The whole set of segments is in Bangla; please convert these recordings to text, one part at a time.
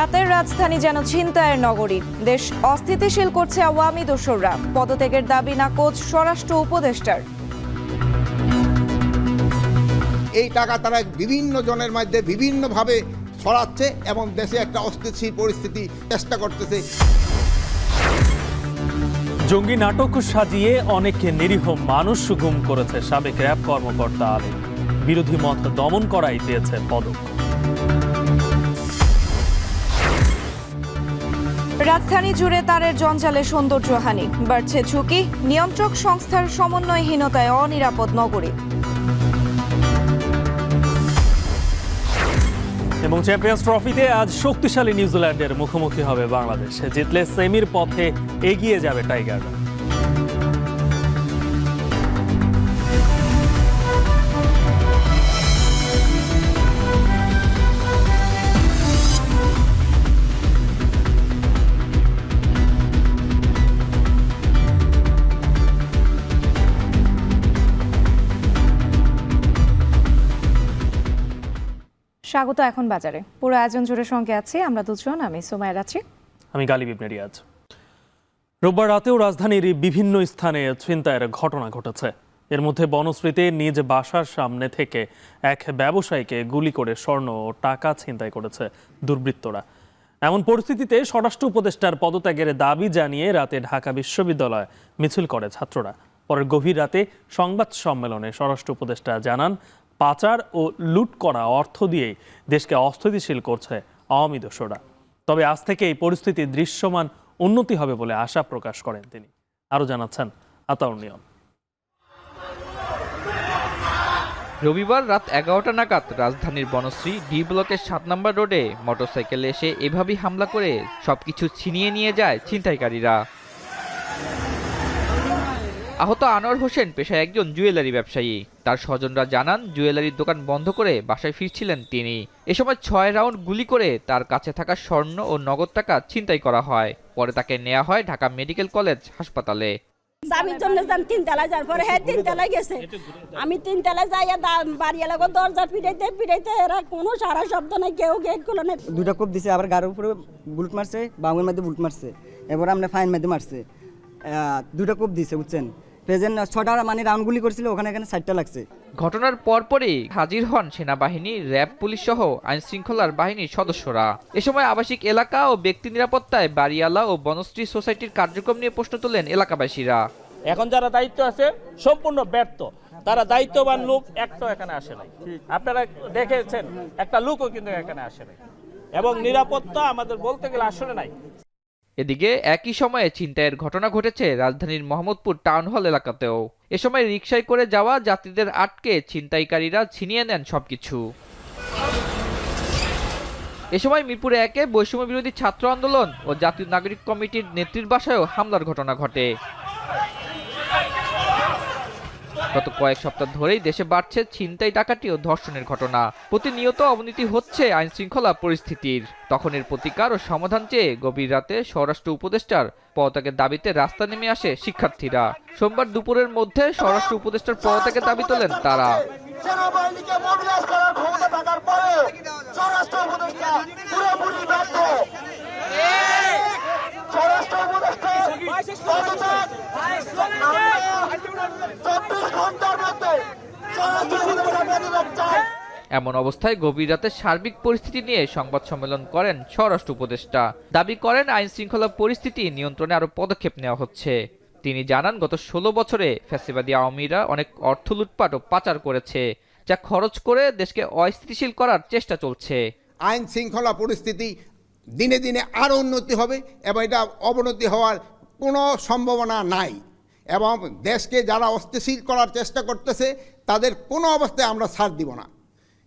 রাতের রাজধানী যেন ছিনতাইয়ের নগরী। দেশ অস্থিতিশীল করছে আওয়ামী দোসররা। পদত্যাগের দাবি নাকচ স্বরাষ্ট্র উপদেষ্টার। এই টাকা তারা বিভিন্ন জনের মধ্যে বিভিন্নভাবে ছড়াচ্ছে এবং দেশে একটা অস্থিতিশীল পরিস্থিতি চেষ্টা করতেছে। জঙ্গি নাটক সাজিয়ে অনেকে নিরীহ মানুষ গুম করেছে সাবেক র্যাব কর্মকর্তা আলী। বিরোধী মত দমন করাই পেয়েছে পদক। রাজধানী জুড়ে তারের জঞ্জালে সৌন্দর্যহানি, বাড়ছে ঝুঁকি। নিয়ন্ত্রক সংস্থার সমন্বয়হীনতায় অনিরাপদ নগরী। এবং চ্যাম্পিয়ন্স ট্রফিতে আজ শক্তিশালী নিউজিল্যান্ডের মুখোমুখি হবে বাংলাদেশ। জিতলে সেমির পথে এগিয়ে যাবে টাইগাররা। স্বাগত এখন বাজারে। পুরো আয়োজন জুড়ে সঙ্গে আছি আমরা দুজন, আমি সুমাইয়া আছি, আমি গালিব ইবনে রিয়াজ। রোববার রাতেও রাজধানীর বিভিন্ন স্থানে ছিনতাইয়ের ঘটনা ঘটেছে। এর মধ্যে বনশ্রীতে নিজ বাসার সামনে থেকে এক ব্যবসায়ীকে গুলি করে স্বর্ণ ও টাকা ছিনতাই করেছে দুর্বৃত্তরা। এমন পরিস্থিতিতে স্বরাষ্ট্র উপদেষ্টার পদত্যাগের দাবি জানিয়ে রাতে ঢাকা বিশ্ববিদ্যালয়ে মিছিল করে ছাত্ররা। পরে গভীর রাতে সংবাদ সম্মেলনে স্বরাষ্ট্র উপদেষ্টা জানান, পাচার ও লুট করা অর্থ দিয়েই দেশকে অস্থিতিশীল করছে আওয়ামী দোসররা। তবে আজ থেকে এই পরিস্থিতির দৃশ্যমান উন্নতি হবে বলে আশা প্রকাশ করেন তিনি। আরও জানাচ্ছেন আতাউর নিয়ম। রবিবার রাত 11টা নাগাদ রাজধানীর বনশ্রী ডি ব্লকের 7 নম্বর রোডে মোটরসাইকেলে এসে এভাবেই হামলা করে সবকিছু ছিনিয়ে নিয়ে যায় ছিনতাইকারীরা। আহত আনোয়ার হোসেন পেশায় একজন জুয়েলারি ব্যবসায়ী। তার স্বজনরা জানান, জুয়েলারির দোকান বন্ধ করে বাসায় ফিরছিলেন তিনি। এ সময় 6 রাউন্ড গুলি করে তার কাছে থাকা স্বর্ণ ও নগদ টাকা ছিনতাই করা হয়। পরে তাকে নেওয়া হয় ঢাকা মেডিকেল কলেজ হাসপাতালে। চাবির জন্য যান 3 তলায়, যার পরে 3 তলায় গেছে। আমি 3 তলায় যাইয়া বাড়ি এলাকা দরজা পিটাইতে এরা কোনো সারা শব্দ নাই, কেউ গেট খুলে নাই। 2টা কোপ দিছে, আবার গাড়ির উপরে বুলেট মারছে, বাঙের মধ্যে বুলেট মারছে, এবার আমরা ফাইন মধ্যে মারছে। 2টা কোপ দিছে, বুঝছেন। প্রেজেন্ট 6টা মানে রাউন্ড গুলি করেছিল, ওখানে 60টা লাগছে। ঘটনার পরপরই হাজির হন সেনাবাহিনী, র্যাব, পুলিশ সহ আইন শৃঙ্খলার বাহিনীর সদস্যরা। এ সময় আবাসিক এলাকা ও ব্যক্তি নিরাপত্তায় বাড়িয়ালা ও বনশ্রী সোসাইটির কার্যক্রম নিয়ে প্রশ্ন তোলেন এলাকাবাসীরা। এখন যারা দায়িত্ব আছে সম্পূর্ণ ব্যর্থ, তারা দায়িত্ববান লোক একটা এখানে আসে নাই। আপনারা দেখেছেন একটা লোকও কিন্তু এখানে আসে নাই, এবং নিরাপত্তা আমাদের বলতে গেলে আসলে নাই। এদিকে একই সময়ে ছিনতাইয়ের ঘটনা ঘটেছে রাজধানীর মোহাম্মদপুর টাউন হল এলাকাতেও। এ সময় রিকশায় করে যাওয়া যাত্রীদের আটকে ছিনতাইকারীরা ছিনিয়ে নেন সবকিছু। এ সময় মিরপুরে 1-এ বৈষম্য বিরোধী ছাত্র আন্দোলন ও জাতীয় নাগরিক কমিটির নেত্রীর বাসায়ও হামলার ঘটনা ঘটে। গত কয়েক সপ্তাহ ধরেই দেশে বাড়ছে ছিনতাই, ডাকাতি ও ধর্ষণের ঘটনা। প্রতিনিয়ত অবনতি হচ্ছে আইন শৃঙ্খলা পরিস্থিতির। তখন এর প্রতিকার ও সমাধান চেয়ে গভীর রাতে স্বরাষ্ট্র উপদেষ্টার পদত্যাগের দাবিতে রাস্তা নেমে আসে শিক্ষার্থীরা। সোমবার দুপুরের মধ্যে স্বরাষ্ট্র উপদেষ্টার পদত্যাগের দাবি তোলেন তারা। এমন অবস্থায় গভীর রাতে সার্বিক পরিস্থিতি নিয়ে সংবাদ সম্মেলন করেন স্বরাষ্ট্র উপদেষ্টা। দাবি করেন, আইন শৃঙ্খলা পরিস্থিতি নিয়ন্ত্রণে আরো পদক্ষেপ নেওয়া হচ্ছে। তিনি জানান, গত 16 বছরে ফ্যাসিবাদী আওয়ামীরা অনেক অর্থ লুটপাট ও পাচার করেছে, যা খরচ করে দেশকে অস্থিতিশীল করার চেষ্টা চলছে। আইন শৃঙ্খলা পরিস্থিতি দিনে দিনে আরও উন্নতি হবে এবং এটা অবনতি হওয়ার কোনো সম্ভাবনা নাই। এবং দেশকে যারা অস্থিতিশীল করার চেষ্টা করতেছে তাদের কোনো অবস্থায় আমরা ছাড় দিব না।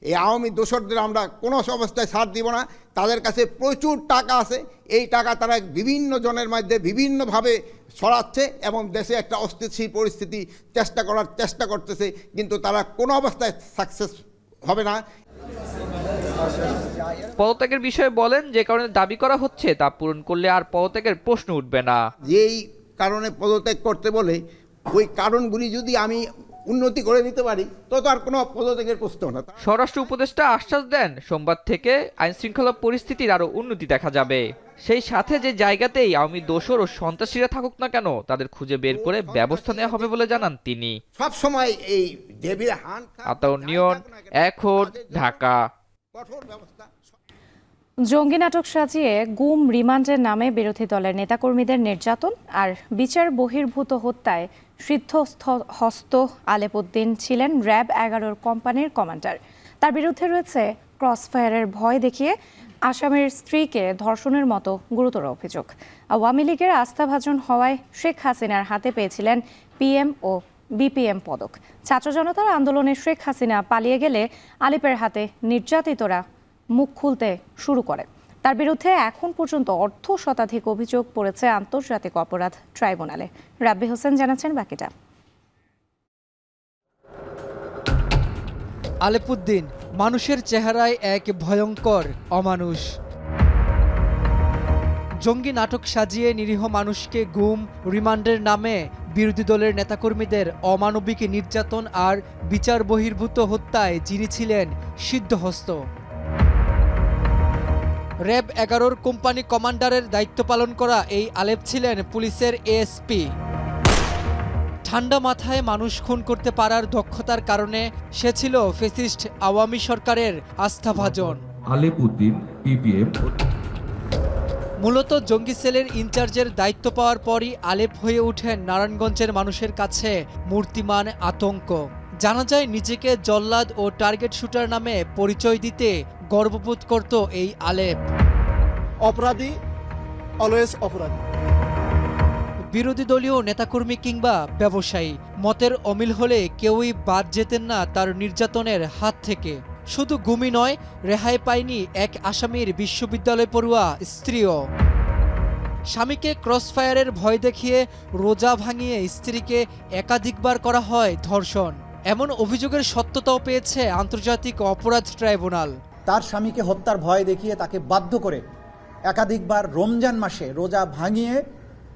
এই আওয়ামী দোসরদের আমরা কোনো অবস্থায় ছাড় দিব না। তাদের কাছে প্রচুর টাকা আছে, এই টাকা তারা বিভিন্ন জনের মধ্যে বিভিন্নভাবে ছড়াচ্ছে এবং দেশে একটা অস্থিতিশীল পরিস্থিতি চেষ্টা করতেছে, কিন্তু তারা কোনো অবস্থায় সাকসেস হবে না। পদত্যাগের বিষয়ে বলেন, যে কারণে দাবি করা হচ্ছে তা পূরণ করলে আর পদত্যাগের প্রশ্ন উঠবে না। যেই কারণে পদত্যাগ করতে বলে ওই কারণগুলি যদি আমি উন্নতি করে দিতে পারি তত আর কোনো পদত্যাগের প্রশ্ন না। স্বরাষ্ট্র উপদেষ্টা আশ্বাস দেন সোমবার থেকে আইনশৃঙ্খলা পরিস্থিতির আরও উন্নতি দেখা যাবে। সেই সাথে যে জায়গাতেই আওয়ামী দোসর ও সন্ত্রাসীরা থাকুক না কেন তাদের খুঁজে বের করে ব্যবস্থা নেওয়া হবে বলে জানান তিনি। সব সময় এই ডেভিড হান আতাউর নিয়ন, এখন, ঢাকা। কঠোর ব্যবস্থা। জঙ্গি নাটক সাজিয়ে গুম রিমান্ডের নামে বিরোধী দলের নেতাকর্মীদের নির্যাতন আর বিচার বহির্ভূত হত্যায় সিদ্ধহস্ত আলেপ উদ্দিন ছিলেন র্যাব 11 কোম্পানির কমান্ডার। তার বিরুদ্ধে রয়েছে ক্রসফায়ারের ভয় দেখিয়ে আসামের স্ত্রীকে ধর্ষণের মতো গুরুতর অভিযোগ। আওয়ামী লীগের আস্থাভাজন হওয়ায় শেখ হাসিনার হাতে পেয়েছিলেন পিএম ও বিপিএম পদক। ছাত্র জনতার আন্দোলনে শেখ হাসিনা পালিয়ে গেলে আলিপের হাতে নির্যাতিতরা মুখ খুলতে শুরু করে। তার বিরুদ্ধে এখন পর্যন্ত অর্ধশতাধিক অভিযোগ পড়েছে আন্তর্জাতিক অপরাধ ট্রাইব্যুনালে। রাব্বি হোসেন জানাচ্ছেন বাকিটা। আলেপুদ্দিন মানুষের চেহারায় এক ভয়ঙ্কর অমানুষ। জঙ্গি নাটক সাজিয়ে নিরীহ মানুষকে গুম রিমান্ডের নামে বিরোধী দলের নেতাকর্মীদের অমানবিক নির্যাতন আর বিচার বহির্ভূত হত্যায় যিনি ছিলেন সিদ্ধহস্ত। র্যাব 11 কোম্পানি কমান্ডারের দায়িত্ব পালন করা এই আলেপ ছিলেন পুলিশের এএসপি। ঠান্ডা মাথায় মানুষ খুন করতে পারার দক্ষতার কারণে সে ছিল ফ্যাসিস্ট আওয়ামী সরকারের আস্থাভাজন। আলেপ উদ্দিন পিপিএম। মূলত জঙ্গি সেলের ইনচার্জের দায়িত্ব পাওয়ার পরই আলেপ হয়ে ওঠেন নারায়ণগঞ্জের মানুষের কাছে মূর্তিমান আতঙ্ক। জানা যায় নিজেকে জল্লাদ ও টার্গেট শুটার নামে পরিচয় দিতে গর্ববোধ করত এই আলেপ। অপরাধী অলওয়েজ অপরাধী। বিরোধী দলীয় নেতাকর্মী কিংবা ব্যবসায়ী মতের অমিল হলে কেউই বাদ যেতেন না তার নির্যাতনের হাত থেকে। শুধু গুমি নয়, রেহাই পায়নি এক আসামির বিশ্ববিদ্যালয় পড়ুয়া স্ত্রীও। স্বামীকে ক্রসফায়ারের ভয় দেখিয়ে রোজা ভাঙিয়ে স্ত্রীকে একাধিকবার করা হয় ধর্ষণ। এমন অভিযোগের সত্যতাও পেয়েছে আন্তর্জাতিক অপরাধ ট্রাইব্যুনাল। তার স্বামীকে হত্যার ভয় দেখিয়ে তাকে বাধ্য করে একাধিকবার রমজান মাসে রোজা ভাঙিয়ে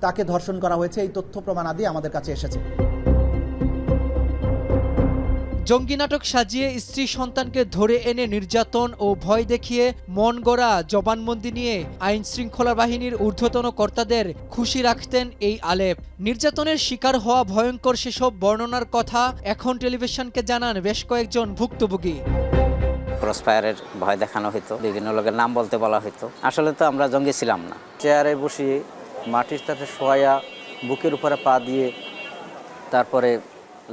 তাকে ধর্ষণ করা হয়েছে। এই তথ্য প্রমাণাদি আমাদের কাছে এসেছে। জঙ্গি নাটক সাজিয়ে স্ত্রী সন্তানকে ধরে এনে নির্যাতন ও ভয় দেখিয়ে মন গড়া জবানবন্দি নিয়ে আইন শৃঙ্খলা বাহিনীর ঊর্ধ্বতন কর্তাদের খুশি রাখতেন এই আলেপ। নির্যাতনের শিকার হওয়া ভয়ঙ্কর সেসব বর্ণনার কথা এখন টেলিভিশনকে জানান বেশ কয়েকজন ভুক্তভোগী। ক্রসফায়ারের ভয় দেখানো হতো, বিভিন্ন লোকের নাম বলতে বলা হতো। আসলে তো আমরা জঙ্গি ছিলাম না। চেয়ারে বসিয়ে মাটির সাথে শোয়াইয়া বুকের উপরে পা দিয়ে তারপরে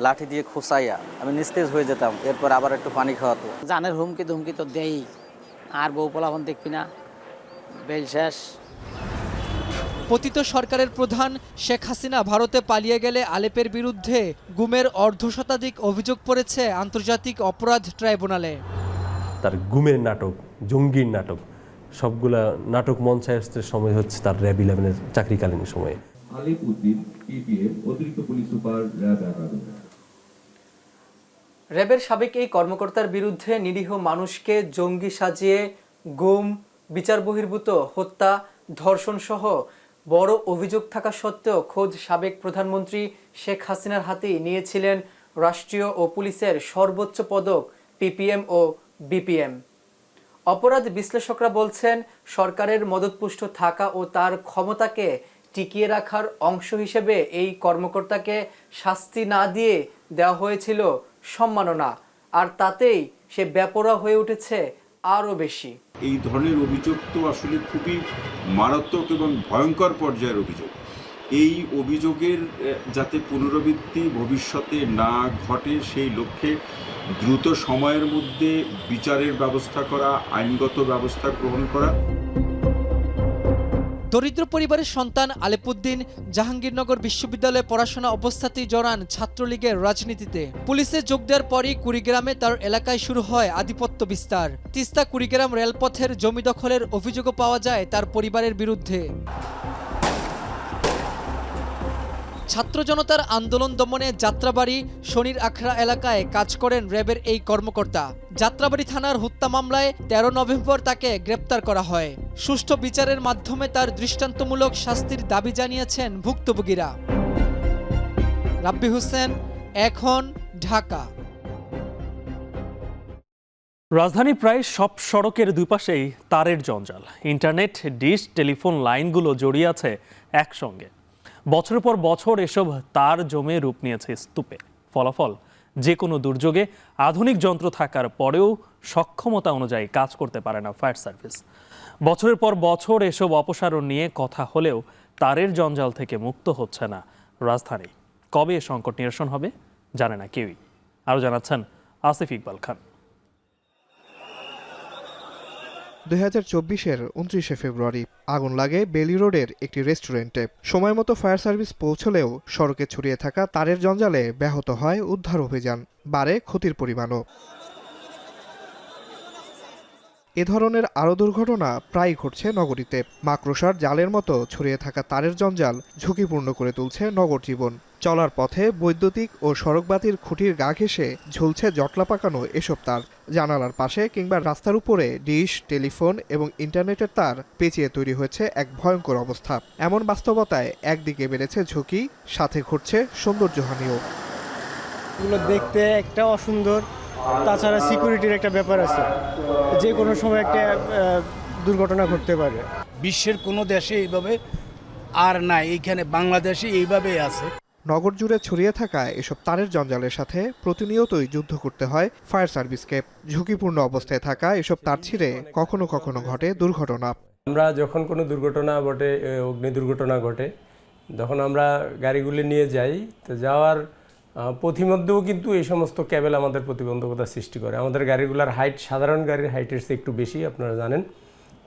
লাঠি দিয়ে খুসাইয়া আমি নিস্তেজ হয়ে যেতাম। এরপর আবার একটু পানি খাওয়াতো। জানের হুমকি ধুমকি তো দেই, আর বউ পোলাপন দেখবি না, বেল শেষ। পতিত সরকারের প্রধান শেখ হাসিনা ভারতে পালিয়ে গেলে আলেপের বিরুদ্ধে গুমের অর্ধশতাধিক অভিযোগ পড়েছে আন্তর্জাতিক অপরাধ ট্রাইব্যুনালে। তার গুমের নাটক, জঙ্গির নাটক, সবগুলা নাটক মঞ্চায় আসতে সময় হচ্ছে তার র্যাব 11-এর চাকরিকালীন সময়ে। আলেপ উদ্দিন পিপিএম, অতিরিক্ত পুলিশ সুপার, র্যাব 11। র্যাবের সাবেক এই কর্মকর্তার বিরুদ্ধে নিরীহ মানুষকে জঙ্গি সাজিয়ে গুম, বিচার বহির্ভূত হত্যা, ধর্ষণ সহ বড় অভিযোগ থাকা সত্ত্বেও খোদ সাবেক প্রধানমন্ত্রী শেখ হাসিনার হাতেই নিয়েছিলেন রাষ্ট্রীয় ও পুলিশের সর্বোচ্চ পদক পিপিএম ও বিপিএম। অপরাধ বিশ্লেষকরা বলছেন সরকারের মদতপুষ্ট থাকা ও তার ক্ষমতাকে টিকিয়ে রাখার অংশ হিসেবে এই কর্মকর্তাকে শাস্তি না দিয়ে দেওয়া হয়েছিল সম্মাননা, আর তাতেই সে বেপরোয়া হয়ে উঠেছে আরও বেশি। এই ধরনের অভিযোগ তো আসলে খুবই মারাত্মক এবং ভয়ঙ্কর পর্যায়ের অভিযোগ। এই অভিযোগের যাতে পুনরাবৃত্তি ভবিষ্যতে না ঘটে সেই লক্ষ্যে দ্রুত সময়ের মধ্যে বিচারের ব্যবস্থা করা, আইনগত ব্যবস্থা গ্রহণ করা। দরিদ্র পরিবারের সন্তান আলেপুদ্দিন জাহাঙ্গীরনগর বিশ্ববিদ্যালয়ে পড়াশোনা অবস্থাতেই জড়ান ছাত্রলীগের রাজনীতিতে। পুলিশে যোগ দেওয়ার পরই কুড়িগ্রামে তার এলাকায় শুরু হয় আধিপত্য বিস্তার। তিস্তা কুড়িগ্রাম রেলপথের জমি দখলের অভিযোগও পাওয়া যায় তার পরিবারের বিরুদ্ধে। ছাত্র জনতার আন্দোলন দমনে যাত্রাবাড়ি, শনির আখড়া এলাকায় কাজ করেন র্যাবের এই কর্মকর্তা। যাত্রাবাড়ি থানার হত্যা মামলায় 13 নভেম্বর তাকে গ্রেপ্তার করা হয়। সুষ্ঠু বিচারের মাধ্যমে তার দৃষ্টান্তমূলক শাস্তির দাবি জানিয়েছেন ভুক্তভোগীরা। রাব্বি হোসেন, এখন, ঢাকা। রাজধানীর প্রায় সব সড়কের দুই পাশেই তারের জঞ্জাল। ইন্টারনেট, ডিশ, টেলিফোন লাইনগুলো জড়িয়ে আছে একসঙ্গে। বছরের পর বছর এসব তার জমে রূপ নিয়েছে স্তূপে। ফলাফল, যে কোনো দুর্যোগে আধুনিক যন্ত্র থাকার পরেও সক্ষমতা অনুযায়ী কাজ করতে পারে না ফায়ার সার্ভিস। বছরের পর বছর এসব অপসারণ নিয়ে কথা হলেও তারের জঞ্জাল থেকে মুক্ত হচ্ছে না রাজধানী। কবে এ সংকট নিরসন হবে জানে না কেউই। আরও জানাচ্ছেন আসিফ ইকবাল খান। 2024-এর 29শে ফেব্রুয়ারি আগুন লাগে বেলি রোডের একটি রেস্টুরেন্টে। সময় মতো ফায়ার সার্ভিস পৌঁছলেও সড়কে ছড়িয়ে থাকা তারের জঞ্জালে ব্যাহত হয় উদ্ধার অভিযান, বাড়ে ক্ষতির পরিমাণও। এ ধরনের আরও দুর্ঘটনা প্রায়ই ঘটছে নগরীতে। মাকড়সার জালের মতো ছড়িয়ে থাকা তারের জঞ্জাল ঝুঁকিপূর্ণ করে তুলছে নগর জীবন। চলার পথে বৈদ্যুতিক ও সড়কবাতির খুঁটির গা ঘেঁষে ঝুলছে জটলা পাকানো এসব তার। জানালার পাশে কিংবা রাস্তার উপরে ডিশ, টেলিফোন এবং ইন্টারনেটের তার পেঁচিয়ে তৈরি হয়েছে এক ভয়ঙ্কর অবস্থা। এমন বাস্তবতায় একদিকে বেড়েছে ঝুঁকি, সাথে ঘটছে সৌন্দর্যহানিও। এগুলো দেখতে একটা অসুন্দর, তাছাড়া সিকিউরিটির একটা ব্যাপার আছে, যে কোনো সময় একটা দুর্ঘটনা ঘটতে পারে। বিশ্বের কোনো দেশে এইভাবে আর নাই, এইখানে বাংলাদেশে এইভাবেই আছে। নগর জুড়ে ছড়িয়ে থাকা এসব তারের জঞ্জালের সাথে প্রতিনিয়তই যুদ্ধ করতে হয় ফায়ার সার্ভিসকে। ঝুঁকিপূর্ণ অবস্থায় থাকা এসব তার ছিঁড়ে কখনো কখনো ঘটে দুর্ঘটনা। আমরা যখন কোনো দুর্ঘটনা ঘটে, অগ্নি দুর্ঘটনা ঘটে, যখন আমরা গাড়িগুলি নিয়ে যাই, তো যাওয়ার পথিমধ্যেও কিন্তু এই সমস্ত কেবল আমাদের প্রতিবন্ধকতা সৃষ্টি করে। আমাদের গাড়িগুলোর হাইট সাধারণ গাড়ির হাইটের চেয়ে একটু বেশি, আপনারা জানেন।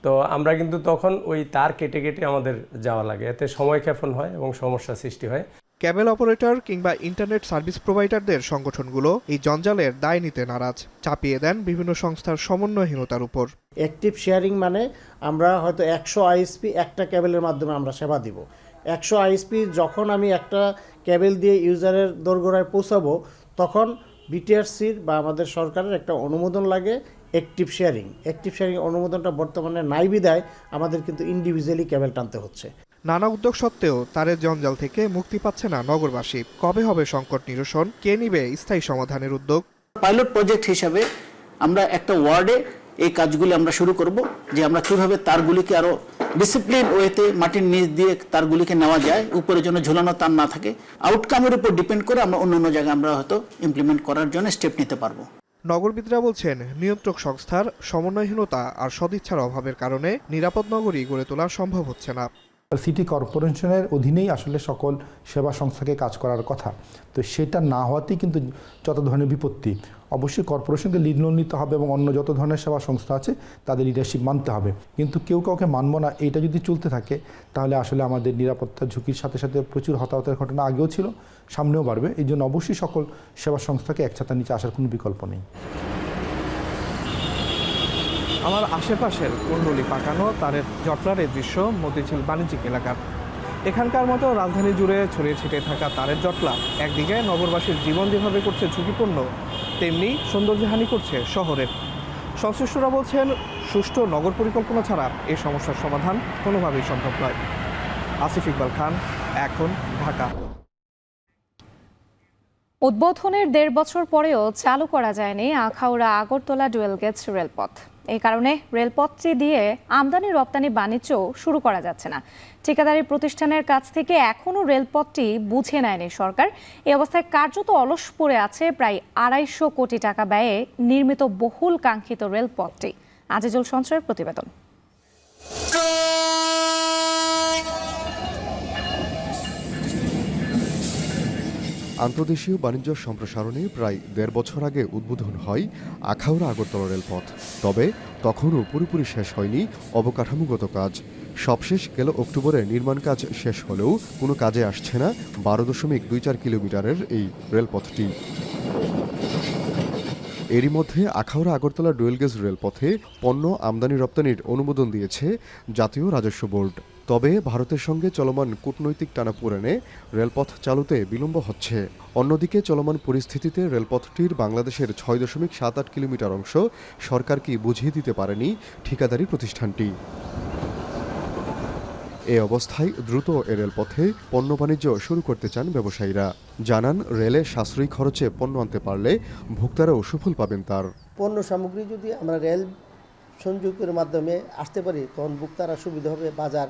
তো আমরা কিন্তু তখন ওই তার কেটে কেটে আমাদের যাওয়া লাগে, এতে সময় ক্ষেপণ হয় এবং সমস্যা সৃষ্টি হয়। কেবল অপারেটর কিংবা ইন্টারনেট সার্ভিস প্রোভাইডারদের সংগঠনগুলো এই জঞ্জালের দায় নিতে নারাজ, চাপিয়ে দেন বিভিন্ন সংস্থার সমন্বয়হীনতার উপর। অ্যাক্টিভ শেয়ারিং মানে আমরা হয়তো 100 আইএসপি একটা কেবলের মাধ্যমে আমরা সেবা দিব। 100 আইএসপি যখন আমি একটা কেবল দিয়ে ইউজারের দোরগোড়ায় পৌঁছাবো, তখন বিটিআরসির বা আমাদের সরকারের একটা অনুমোদন লাগে অ্যাক্টিভ শেয়ারিং অনুমোদনটা বর্তমানে নাই বিদায় আমাদের কিন্তু ইন্ডিভিজুয়ালি কেবল টানতে হচ্ছে। নানা উদ্যোগ সত্ত্বেও তারের জঞ্জাল থেকে মুক্তি পাচ্ছে না নগরবাসী। কবে হবে সংকট নিরসন? কে নিবে স্থায়ী সমাধানের উদ্যোগ? পাইলট প্রজেক্ট হিসাবে আমরা একটা ওয়ার্ডে এই কাজগুলি আমরা শুরু করব, যে আমরা কীভাবে তারগুলিকে আরও ডিসিপ্লিন ওয়েতে মাটির নিচ দিয়ে তারগুলিকে নেওয়া যায়, উপরে যেন ঝোলানো তার না থাকে। আউটকামের উপর ডিপেন্ড করে আমরা অন্য জায়গায় আমরা হয়তো ইমপ্লিমেন্ট করার জন্য স্টেপ নিতে পারবো। নগরবিদরা বলছেন, নিয়ন্ত্রক সংস্থার সমন্বয়হীনতা আর সদিচ্ছার অভাবের কারণে নিরাপদ নগরী গড়ে তোলা সম্ভব হচ্ছে না। সিটি কর্পোরেশনের অধীনেই আসলে সকল সেবা সংস্থাকে কাজ করার কথা, তো সেটা না হওয়াতেই কিন্তু যত ধরনের বিপত্তি। অবশ্যই কর্পোরেশনকে লিড নিতে হবে এবং অন্য যত ধরনের সেবা সংস্থা আছে তাদের লিডারশিপ মানতে হবে, কিন্তু কেউ কাউকে মানব না, এইটা যদি চলতে থাকে তাহলে আসলে আমাদের নিরাপত্তার ঝুঁকির সাথে সাথে প্রচুর হতাহতের ঘটনা আগেও ছিল, সামনেও বাড়বে। এই জন্য অবশ্যই সকল সেবা সংস্থাকে এক ছাতার নিচে আসার কোনো বিকল্প নেই। আমার আশেপাশের কুণ্ডলি পাকানো তারের জটলার দৃশ্য মতিঝিল বাণিজ্যিক এলাকার। এখানকার মতো রাজধানী জুড়ে ছড়িয়ে ছিটিয়ে থাকা তারের জটলা একদিকে নগরবাসীর জীবন যেভাবে করছে ঝুঁকিপূর্ণ, তেমনি সৌন্দর্যহানি করছে শহরের। সংশ্লিষ্টরা বলছেন, সুষ্ঠু নগর পরিকল্পনা ছাড়া এই সমস্যার সমাধান কোনোভাবেই সম্ভব নয়। আসিফ ইকবাল খান, এখন, ঢাকা। উদ্বোধনের 1.5 বছর পরেও চালু করা যায়নি আখাউড়া আগরতলা ডুয়েল গেজ রেলপথ। এই কারণে রেলপথটি দিয়ে আমদানি রপ্তানি বাণিজ্য শুরু করা যাচ্ছে না। ঠিকাদারি প্রতিষ্ঠানের কাছ থেকে এখনও রেলপথটি বুঝে নেয়নি সরকার। এই অবস্থায় কার্যত অলস পড়ে আছে প্রায় 250 কোটি টাকা ব্যয়ে নির্মিত বহুল কাঙ্ক্ষিত রেলপথটি। আজিজুল সঞ্চয়ের প্রতিবেদন। আন্তর্দেশীয় বাণিজ্য সম্প্রসারণে প্রায় 1.5 বছর আগে উদ্বোধন হয় আখাউড়া আগরতলা রেলপথ। তবে তখনও পুরোপুরি শেষ হয়নি অবকাঠামোগত কাজ। সবশেষ গেল অক্টোবরে নির্মাণ কাজ শেষ হলেও কোনো কাজে আসছে না 12.24 কিলোমিটারের এই রেলপথটি। এরই মধ্যে আখাউড়া আগরতলা ডুয়েল গেজ রেলপথে পণ্য আমদানি রপ্তানির অনুমোদন দিয়েছে জাতীয় রাজস্ব বোর্ড। তবে ভারতের সঙ্গে চলমান কূটনৈতিক টানাপোড়েনে রেলপথ চালুতে বিলম্ব হচ্ছে। অন্যদিকে চলমান পরিস্থিতিতে রেলপথটির বাংলাদেশের 6.78 কিলোমিটার অংশ সরকারকে বুঝিয়ে দিতে পারেনি ঠিকাদারি প্রতিষ্ঠানটি। এ অবস্থায় দ্রুত এ রেলপথে পণ্য বাণিজ্য শুরু করতে চান ব্যবসায়ীরা। জানান, রেলে সাশ্রয়ী খরচে পণ্য আনতে পারলে ভোক্তারাও সুফল পাবেন তার। পণ্য সামগ্রী যদি আমরা রেল সংযোগের মাধ্যমে আসতে পারি তখন ভোক্তারা সুবিধা হবে। বাজার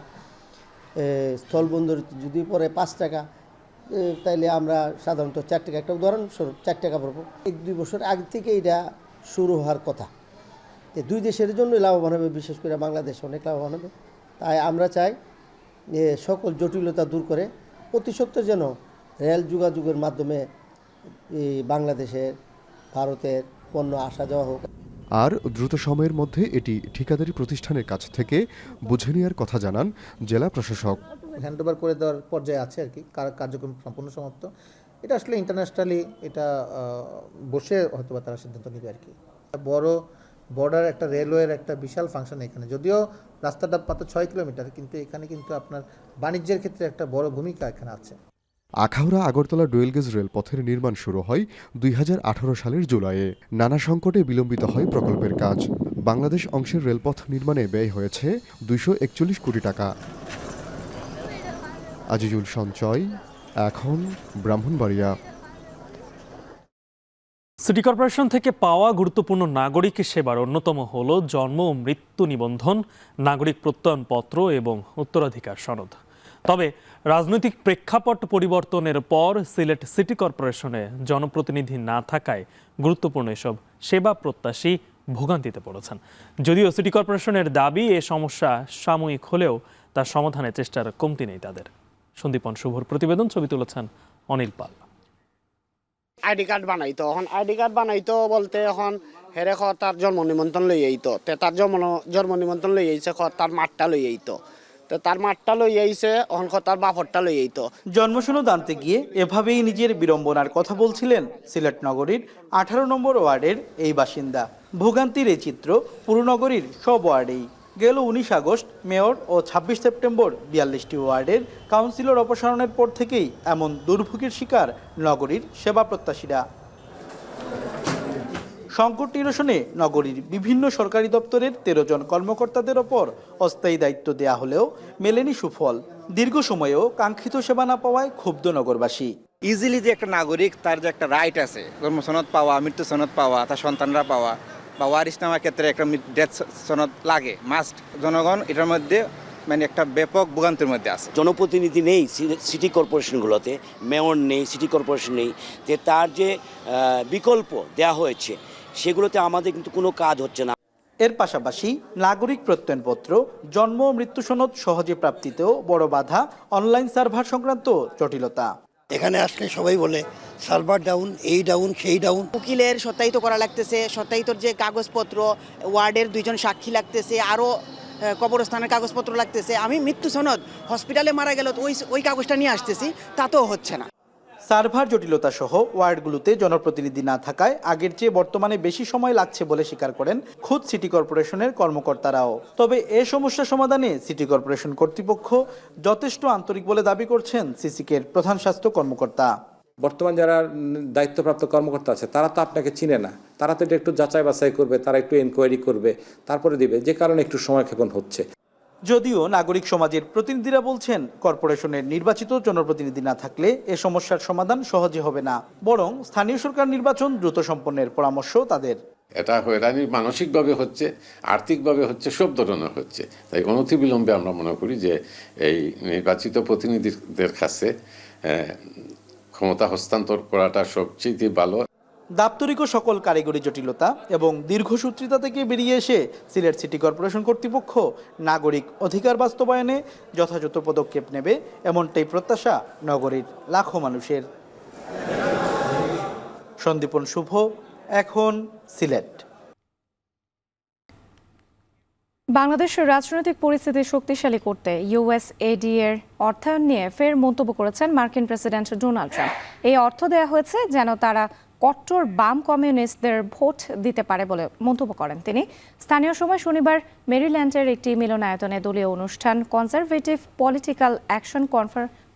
স্থলবন্দর যদি পরে 5 টাকা, তাইলে আমরা সাধারণত 4 টাকা, একটা উদাহরণস্বরূপ 4 টাকা পাবো। 1-2 বছর আগে থেকে এটা শুরু হওয়ার কথা। দুই দেশের জন্য লাভবান হবে, বিশেষ করে বাংলাদেশ অনেক লাভবান হবে। তাই আমরা চাই সকল জটিলতা দূর করে অতি সত্বর যেন রেল যোগাযোগের মাধ্যমে বাংলাদেশের ভারতের পণ্য আসা যাওয়া হোক। আর দ্রুত সময়ের মধ্যে এটি ঠিকাদারি প্রতিষ্ঠানের কাছ থেকে বুঝে নেওয়ার কথা জানান জেলা প্রশাসক। হ্যান্ডওভার করে দেওয়ার পর্যায়ে আছে আর কি, কার্যক্রম সম্পূর্ণ সমাপ্ত। এটা আসলে ইন্টারন্যাশনালি এটা বসে হয়তো তারা সিদ্ধান্ত নেবে আর কি। বড় বর্ডার একটা রেলওয়ের একটা বিশাল ফাংশন এখানে, যদিও রাস্তাটা মাত্র 6 কিলোমিটার, কিন্তু এখানে কিন্তু আপনার বাণিজ্যের ক্ষেত্রে একটা বড় ভূমিকা এখানে আছে। আখাউড়া আগরতলা ডুয়েল গেজ রেলপথের নির্মাণ শুরু হয় 2018 সালের জুলাইয়ে। নানা সংকটে বিলম্বিত হয় প্রকল্পের কাজ। বাংলাদেশ অংশের রেলপথ নির্মাণে ব্যয় হয়েছে 241 কোটি টাকা। আজিজুল সঞ্চয়, এখন ব্রাহ্মণবাড়িয়া। সিটি কর্পোরেশন থেকে পাওয়া গুরুত্বপূর্ণ নাগরিক সেবার অন্যতম হল জন্ম ও মৃত্যু নিবন্ধন, নাগরিক প্রত্যয়নপত্র এবং উত্তরাধিকার সনদ। তবে রাজনৈতিক প্রেক্ষাপট পরিবর্তনের পর সিলেট সিটি কর্পোরেশনে জনপ্রতিনিধি না থাকায় গুরুত্বপূর্ণ এসব সেবা প্রত্যাশী ভোগান্তিতে পড়েছেন। যদিও সিটি কর্পোরেশনের দাবি এ সমস্যা সাময়িক হলেও তার সমাধানের চেষ্টার কমতি নেই তাদের। সন্দীপন শুভর প্রতিবেদন, ছবি তুলেছেন অনিল পাল। আইডি কার্ড বানাইতো, এখন আইডি কার্ড বানাইতো বলতে এখন হেরে তার জন্ম নিমন্ত্রণ লই আইতো, তার জন্ম নিমন্ত্রণ লই আইছে, তার মাঠটা লই আইতো, তার মাঠটা লই আইছে, এখন তার বাপরটা লই আইতো। জন্মসনদ আনতে গিয়ে এভাবেই নিজের বিড়ম্বনার কথা বলছিলেন সিলেট নগরীর 18 নম্বর ওয়ার্ডের এই বাসিন্দা। ভোগান্তির এই চিত্র পুরো নগরীর সব ওয়ার্ডেই। গেল 19 আগস্ট মেয়র ও 26 সেপ্টেম্বর 42টি ওয়ার্ডের কাউন্সিলর অপসারণের পর থেকেই এমন দুর্ভোগের শিকার নগরীর সেবা প্রত্যাশীরা। সংকট নিরসনে নগরীর বিভিন্ন সরকারি দপ্তরের 13 জন কর্মকর্তাদের ওপর অস্থায়ী দায়িত্ব দেয়া হলেও মেলেনি সুফল। দীর্ঘ সময়েও কাঙ্ক্ষিত সেবা না পাওয়ায় ক্ষুব্ধ নগরবাসী। ইজিলি যে একটা নাগরিক, তার যে একটা রাইট আছে, জন্মসনদ পাওয়া, মৃত্যু সনদ পাওয়া, তার সন্তানরা পাওয়া বা ওয়ারিশনামার ক্ষেত্রে একটা ডেথ সনদ লাগে, মাস্ট। জনগণ এটার মধ্যে মানে একটা ব্যাপক ভোগান্তির মধ্যে আছে। জনপ্রতিনিধি নেই সিটি কর্পোরেশনগুলোতে, মেয়র নেই, সিটি কর্পোরেশন নেই, যে তার যে বিকল্প দেয়া হয়েছে সেগুলোতে আমাদের কিন্তু কোনো কাজ হচ্ছে না। এর পাশাপাশি নাগরিক প্রত্যয়নপত্র, জন্ম ও মৃত্যু সনদ সহজে প্রাপ্তিতেও বড় বাধা অনলাইন সার্ভার সংক্রান্ত জটিলতা। এখানে আসলে সবাই বলে সার্ভার ডাউন, এই ডাউন, সেই ডাউন। উকিলের সত্যায়িত করা লাগতেছে, সত্যায়িতর যে কাগজপত্র, ওয়ার্ডের 2 জন সাক্ষী লাগতেছে, আরও কবরস্থানের কাগজপত্র লাগতেছে। আমি মৃত্যু সনদ হসপিটালে মারা গেল ওই কাগজটা নিয়ে আসতেছি, তাতেও হচ্ছে না। সার্ভার জটিলতা সহ ওয়ার্ডগুলোতে জনপ্রতিনিধি না থাকায় আগের চেয়ে বর্তমানে বেশি সময় লাগছে বলে স্বীকার করেন খুদ সিটি কর্পোরেশনের কর্মকর্তারাও। তবে এ সমস্যা সমাধানে সিটি কর্পোরেশন কর্তৃপক্ষ যথেষ্ট আন্তরিক বলে দাবি করছেন সিসিকের প্রধান স্বাস্থ্য কর্মকর্তা। বর্তমান যারা দায়িত্বপ্রাপ্ত কর্মকর্তা আছে তারা তো আপনাকে চিনে না, তারা তো এটা একটু যাচাই বাছাই করবে, তারা একটু এনকোয়ারি করবে, তারপরে দিবে, যে কারণে একটু সময় ক্ষেপণ হচ্ছে। যদিও নাগরিক সমাজের প্রতিনিধিরা বলছেন কর্পোরেশনের নির্বাচিত জনপ্রতিনিধি না থাকলে এ সমস্যার সমাধান সহজে হবে না, বরং স্থানীয় সরকার নির্বাচন দ্রুত সম্পন্নের পরামর্শ তাদের। এটা হয়রানি মানসিকভাবে হচ্ছে, আর্থিকভাবে হচ্ছে, সব ধরনের হচ্ছে। তাই অনতিবিলম্বে আমরা মনে করি যে এই নির্বাচিত প্রতিনিধিদের কাছে ক্ষমতা হস্তান্তর করাটা সবচেয়ে ভালো। দাপ্তরিক ও সকল কারিগরি জটিলতা এবং দীর্ঘসূত্রিতা থেকে বেরিয়ে এসে সিলেট সিটি কর্পোরেশন কর্তৃপক্ষ নাগরিক অধিকার বাস্তবায়নে যথাযথ পদক্ষেপ নেবে, এমনটাই প্রত্যাশা নগরীর লাখো মানুষের। সন্দীপন শুভ, এখন সিলেট। বাংলাদেশের রাজনৈতিক পরিস্থিতি শক্তিশালী করতে ইউএসএইডি এর অর্থায়ন নিয়ে ফের মন্তব্য করেছেন মার্কিন প্রেসিডেন্ট ডোনাল্ড ট্রাম্প। এই অর্থ দেওয়া হয়েছে যেন তারা কট্টর বাম কমিউনিস্টদের ভোট দিতে পারে বলে মন্তব্য করেন তিনি। স্থানীয় সময় শনিবার মেরিল্যান্ডের একটি মিলনায়তনে দলীয় অনুষ্ঠান কনজারভেটিভ পলিটিক্যাল অ্যাকশন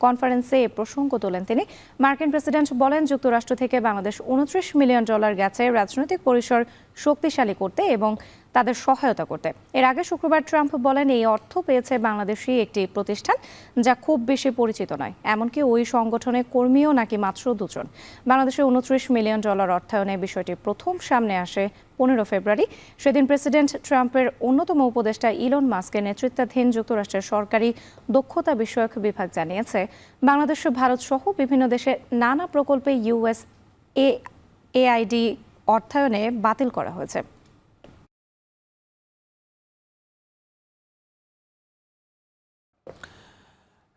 কনফারেন্সে এ প্রসঙ্গ তোলেন তিনি। মার্কিন প্রেসিডেন্ট বলেন, যুক্তরাষ্ট্র থেকে বাংলাদেশ $29 মিলিয়ন গেছে রাজনৈতিক পরিসর শক্তিশালী করতে এবং তাদের সহায়তা করতে। এর আগে শুক্রবার ট্রাম্প বলেন এই অর্থ পেয়েছে বাংলাদেশি একটি প্রতিষ্ঠান যা খুব বেশি পরিচিত নয়, এমনকি ওই সংগঠনের কর্মীও নাকি মাত্র 2 জন। বাংলাদেশে $29 মিলিয়ন অর্থায়নের বিষয়টি প্রথম সামনে আসে 15 ফেব্রুয়ারি। সেদিন প্রেসিডেন্ট ট্রাম্পের অন্যতম উপদেষ্টা ইলন মাস্কের নেতৃত্বাধীন যুক্তরাষ্ট্রের সরকারি দক্ষতা বিষয়ক বিভাগ জানিয়েছে, বাংলাদেশ ও ভারত সহ বিভিন্ন দেশে নানা প্রকল্পে USAID অর্থায়নে বাতিল করা হয়েছে।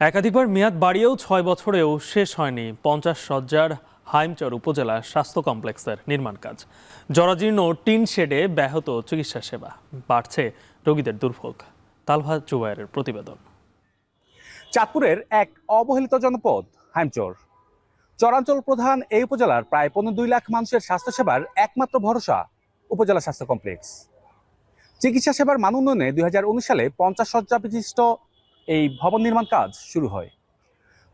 একাধিকবার মেয়াদ বাড়িয়েও 6 বছরেও শেষ হয়নি 50 শয্যার হাইমচর উপজেলা স্বাস্থ্য কমপ্লেক্সের নির্মাণ কাজ। জরাজীর্ণ টিন শেডে ব্যাহত চিকিৎসা সেবা, বাড়ছে রোগীদের দুর্ভোগ। তালভা জুবায়েরের প্রতিবেদন। চাঁদপুরের এক অবহেলিত জনপদ হাইমচর। চরাঞ্চল প্রধান এই উপজেলার প্রায় 2.5 লাখ মানুষের স্বাস্থ্যসেবার একমাত্র ভরসা উপজেলা স্বাস্থ্য কমপ্লেক্স। চিকিৎসা সেবার মান উন্নয়নে 2019 সালে 50 শয্যা বিশিষ্ট এই ভবন নির্মাণ কাজ শুরু হয়।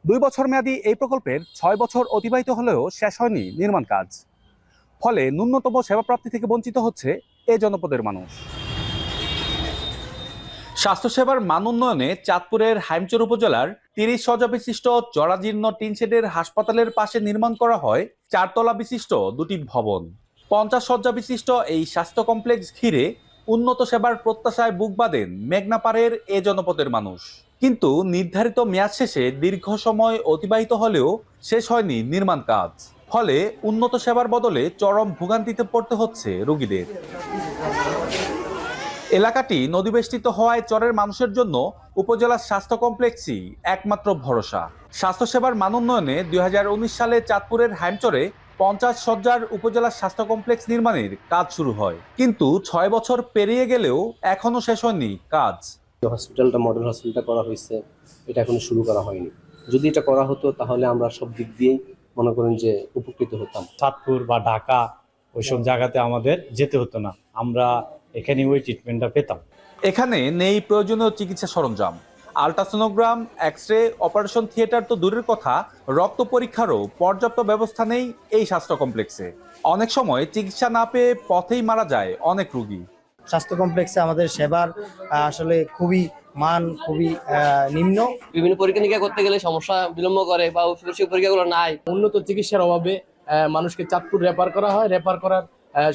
2 বছর মেয়াদী এই প্রকল্পের 6 বছর অতিবাহিত হলেও শেষ হয়নি নির্মাণ কাজ। ফলে ন্যূনতম সেবা প্রাপ্তি থেকে বঞ্চিত হচ্ছে এই জনপদের মানুষ। স্বাস্থ্যসেবার মান উন্নয়নে চাঁদপুরের হাইমচর উপজেলার 30 শয্যা বিশিষ্ট জরাজীর্ণ টিনশেডের হাসপাতালের পাশে নির্মাণ করা হয় 4 তলা বিশিষ্ট 2টি ভবন। 50 শয্যা বিশিষ্ট এই স্বাস্থ্য কমপ্লেক্স ঘিরে উন্নত সেবার প্রত্যাশায় বুক বাঁধেন মেঘনাপাড়ের এ জনপদের মানুষ। কিন্তু নির্ধারিত মেয়াদ শেষে দীর্ঘ সময় অতিবাহিত হলেও শেষ হয়নি নির্মাণ কাজ। ফলে উন্নত সেবার বদলে চরম ভোগান্তিতে পড়তে হচ্ছে রোগীদের। এলাকাটি নদীবেষ্টিত হওয়ায় চরের মানুষের জন্য উপজেলা স্বাস্থ্য কমপ্লেক্সই একমাত্র ভরসা। স্বাস্থ্যসেবার মান উন্নয়নে 2019 সালে চাঁদপুরের হাইমচরে 50 শয্যার উপজেলা স্বাস্থ্য কমপ্লেক্স নির্মাণের কাজ শুরু হয়, কিন্তু 6 বছর পেরিয়ে গেলেও এখনো শেষ হয়নি কাজ। হসপিটালটা মডেল হসপিটালটা করা হয়েছে, এটা এখনো শুরু করা হয়নি। যদি এটা করা হতো তাহলে আমরা সব দিক দিয়েই মনে করেন যে উপকৃত হতাম। চাঁদপুর বা ঢাকা ওইসব জায়গাতে আমাদের যেতে হতো না, আমরা এখানে ওই ট্রিটমেন্টটা পেতাম। এখানে নেই প্রয়োজনীয় চিকিৎসা সরঞ্জাম, আল্ট্রাসোনোগ্রাম, এক্স-রে, অপারেশন থিয়েটার তো দূরের কথা, রক্ত পরীক্ষারও পর্যাপ্ত ব্যবস্থা নেই এই স্বাস্থ্য কমপ্লেক্সে। অনেক সময় চিকিৎসা না পেয়ে পথেই মারা যায় অনেক রোগী। স্বাস্থ্য কমপ্লেক্সে আমাদের সেবার আসলে খুবই নিম্ন। বিভিন্ন পরীক্ষা নিরীক্ষা করতে গেলে সমস্যা বিলম্ব করে বা পরীক্ষাগুলো নাই। উন্নত চিকিৎসার অভাবে মানুষকে চাঁদপুর রেফার করা হয়, রেফার করার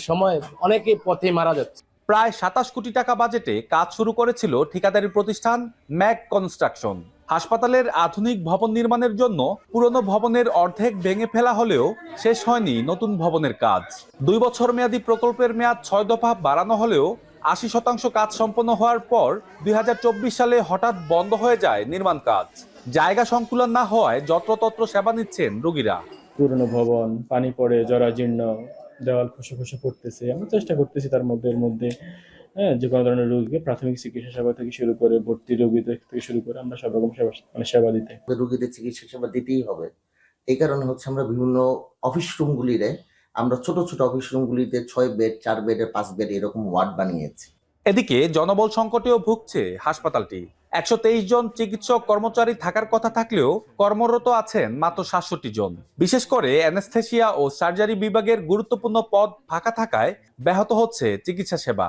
সময় অনেকে পথে মারা যাচ্ছে। প্রায় 27 কোটি টাকা বাজেটে কাজ শুরু করেছিল ঠিকাদারি প্রতিষ্ঠান ম্যাক কনস্ট্রাকশন। হাসপাতালের আধুনিক ভবন নির্মাণের জন্য পুরনো ভবনের অর্ধেক ভেঙে ফেলা হলেও শেষ হয়নি নতুন ভবনের কাজ। 2 বছর মেয়াদী প্রকল্পের মেয়াদ 6 দফা বাড়ানো হলেও 80% কাজ সম্পন্ন হওয়ার পর 2024 সালে হঠাৎ বন্ধ হয়ে যায় নির্মাণ কাজ। জায়গা সংকুলন না হওয়ায় যত্রতত্র সেবা নিচ্ছেন রোগীরা। পুরনো ভবন, পানি পড়ে জরাজীর্ণ, দেওয়াল খসে খসে পড়তেছে। আমরা চেষ্টা করতেছি তার মধ্যে যে কোনো ধরনের রোগীকে প্রাথমিক চিকিৎসা সেবা থেকে শুরু করে ভর্তি রোগী থেকে শুরু করে আমরা সব রকম সেবা দিতে। রোগীদের চিকিৎসা সেবা দিতেই হবে। এই কারণে আমরা বিভিন্ন অফিস রুমগুলিতে আমরা ছোট অফিস রুমগুলিতে 6 বেড, 4 বেডের 5 বেড এরকম ওয়ার্ড বানিয়েছি। এদিকে জনবল সংকটেও ভুগছে হাসপাতালটি। 123 জন চিকিৎসক কর্মচারী থাকার কথা থাকলেও কর্মরত আছেন মাত্র 67 জন। বিশেষ করে অ্যানেস্থেসিয়া ও সার্জারি বিভাগের গুরুত্বপূর্ণ পদ ফাঁকা থাকায় ব্যাহত হচ্ছে চিকিৎসা সেবা।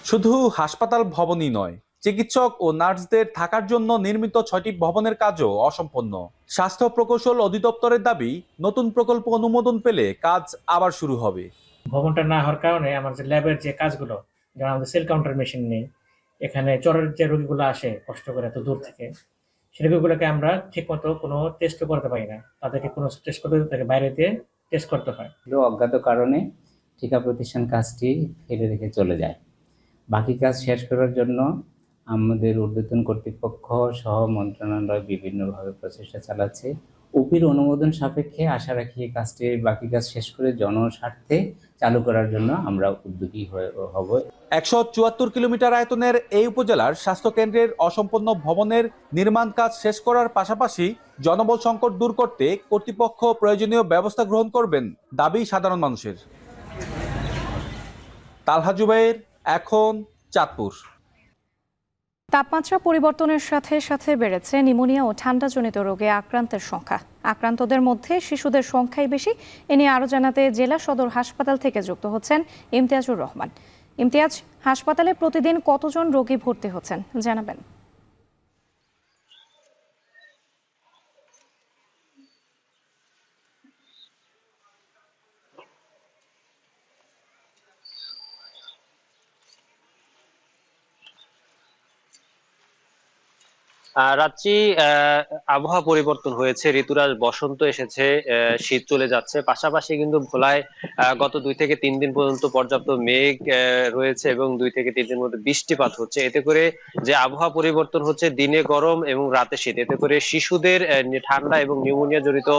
শুধু হাসপাতাল ভবনই নয়, চিকিৎসক ও নার্সদের থাকার জন্য নির্মিত 6টি ভবনের কাজও অসম্পন্ন। স্বাস্থ্য প্রকৌশল অধিদপ্তরের দাবি, নতুন প্রকল্প অনুমোদন পেলে কাজ আবার শুরু হবে। ভবনটা না হওয়ার কারণে আমার যে ল্যাবের যে কাজগুলো, যেমন আমাদের সেল কাউন্টার মেশিন নেই, এখানে চরের যে রোগীগুলো আসে কষ্ট করে এত দূর থেকে, সেই রোগীগুলোকে আমরা ঠিকমতো কোনো টেস্ট করতে পারি না। তাদেরকে কোনো টেস্ট করতে তাকে বাইরে দিয়ে টেস্ট করতে হয়। অজ্ঞাত কারণে ঠিকা প্রতিষ্ঠান কাজটি ফেলে রেখে চলে যায়। বাকি কাজ শেষ করার জন্য আমাদের ঊর্ধ্বতন কর্তৃপক্ষ সহ মন্ত্রণালয় বিভিন্নভাবে প্রচেষ্টা চালাচ্ছে। ওপির অনুমোদন সাপেক্ষে আশা রাখি এই কাজটি, বাকি কাজ শেষ করে জনস্বার্থে চালু করার জন্য আমরা উদ্যোগী হব। 174 কিলোমিটার আয়তনের এই উপজেলার স্বাস্থ্য কেন্দ্রের অসম্পূর্ণ ভবনের নির্মাণ কাজ শেষ করার পাশাপাশি জনবল সংকট দূর করতে কর্তৃপক্ষ প্রয়োজনীয় ব্যবস্থা গ্রহণ করবেন দাবি সাধারণ মানুষের। তালহা জুবায়ের, এখন চাঁদপুর। তাপমাত্রা পরিবর্তনের সাথে সাথে বেড়েছে নিউমোনিয়া ও ঠান্ডাজনিত রোগে আক্রান্তের সংখ্যা। আক্রান্তদের মধ্যে শিশুদের সংখ্যাই বেশি। এ নিয়ে আরও জানাতে জেলা সদর হাসপাতাল থেকে যুক্ত হচ্ছেন ইমতিয়াজুর রহমান। ইমতিয়াজ, হাসপাতালে প্রতিদিন কতজন রোগী ভর্তি হচ্ছেন জানাবেন? রাত্রি আবহাওয়া পরিবর্তন হয়েছে, ঋতুরাজ বসন্ত এসেছে, শীত চলে যাচ্ছে। পাশাপাশি কিন্তু ভোলায় গত 2 থেকে 3 দিন পর্যন্ত পর্যাপ্ত মেঘ রয়েছে এবং 2 থেকে 3 দিন মধ্যে বৃষ্টিপাত হচ্ছে। এতে করে যে আবহাওয়া পরিবর্তন হচ্ছে, দিনে গরম এবং রাতে শীত, এতে করে শিশুদের ঠান্ডা এবং নিউমোনিয়া জড়িত